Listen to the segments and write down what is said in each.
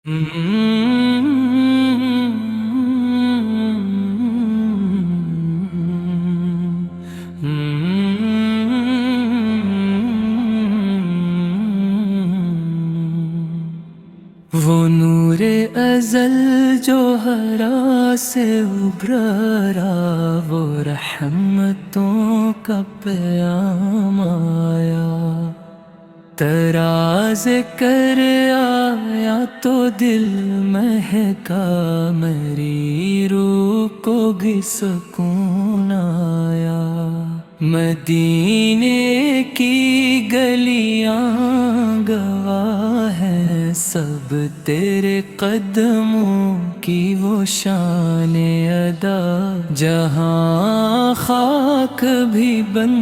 وہ نور ازل جو ہرا سے ابھرا، وہ رحمتوں کا پیام آیا، تراز کر آیا تو دل مہکا، میری روح کو بھی سکون آیا۔ مدینے کی گلیاں گواہ ہیں، سب تیرے قدموں کی وہ شان ادا، جہاں خاک بھی بن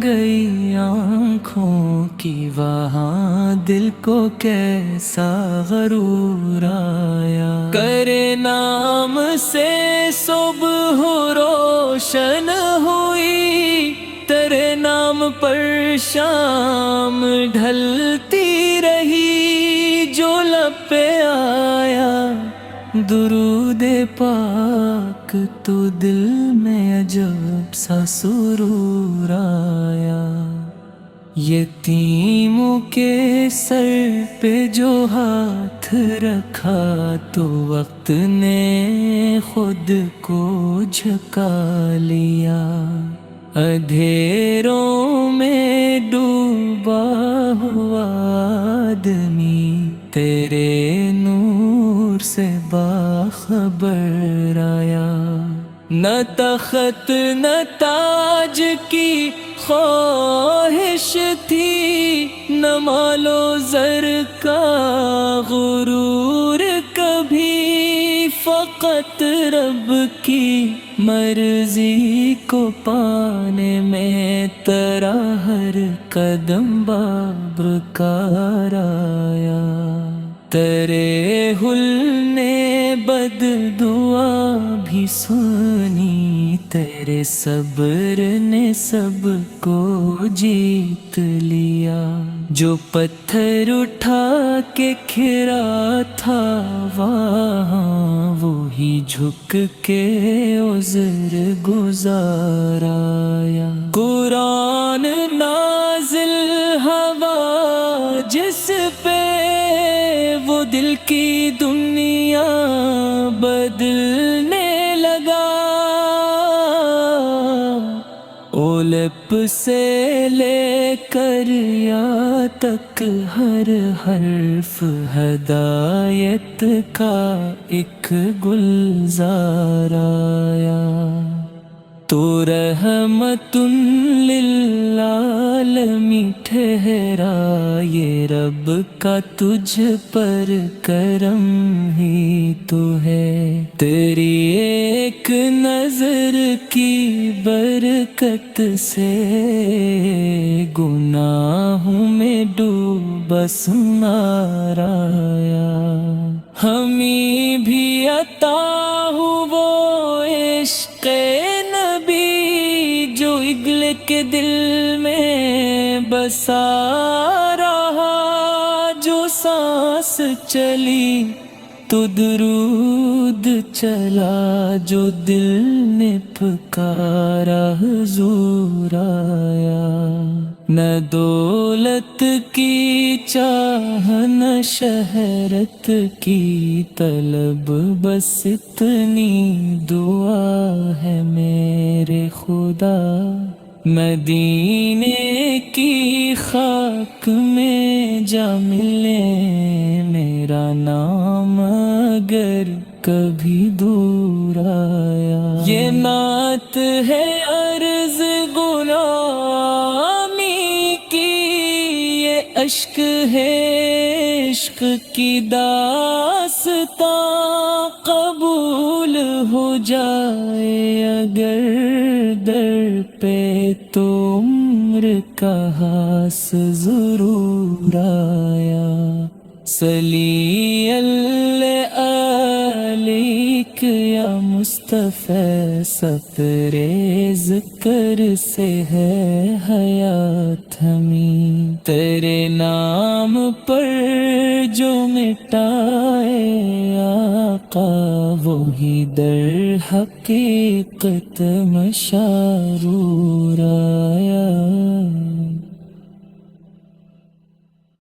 گئی آنکھوں کی، وہاں دل کو کیسا غرور آیا۔ کرے نام سے صبح روشن ہوئی، تیرے نام پر شام ڈھلتی رہی، جو لب پہ آیا درود پاک تو دل میں عجب سا سرور آیا۔ یتیموں کے سر پہ جو ہاتھ رکھا، تو وقت نے خود کو جھکا لیا، اندھیروں میں ڈوبا ہوا آدمی تیرے نور سے باخبر آیا۔ نہ تخت نہ تاج کی خواہش تھی، نہ مال و زر کا غرور کبھی، فقط رب کی مرضی کو پانے میں تیرا ہر قدم بابرکار آیا۔ تیرے حل نے بد دعا بھی سنی، تیرے صبر نے سب کو جیت لیا، جو پتھر اٹھا کے کھرا تھا وہاں، وہی جھک کے عذر گزار آیا۔ قرآن نازل ہوا جس پہ، وہ دل کی دنیا بدلنے لگا، اولپ سے لے کر یا تک ہر حرف ہدایت کا ایک گلزار آیا۔ تو رحمت للعالمین ٹھہرا، یہ رب کا تجھ پر کرم ہی تو ہے، تیری ایک نظر کی برکت سے گناہوں میں ڈوبا سمار آیا۔ ہمیں بھی عطا ہو وہ عشق نبی، جو اگل کے دل میں بسا رہا، جو سانس چلی تو درود چلا، جو دل نے پکارا حضور آیا۔ نہ دولت کی چاہ نہ شہرت کی طلب، بس اتنی دعا ہے میرے خدا، مدینے کی خاک میں جا ملے میرا نام اگر کبھی دور آیا۔ یہ نعت ہے عرض غلامی کی، یہ اشک ہے عشق کی داستاں، قبول ہو جائے اگر در پہ تو عمر کا ہاس ضرور آیا۔ صلی اللہ علیہ لبیک یا مصطفی سفرے ذکر سے ہے حیات ہمیں، تیرے نام پر جو مٹائے آقا وہی در حقیقت مشارور آیا۔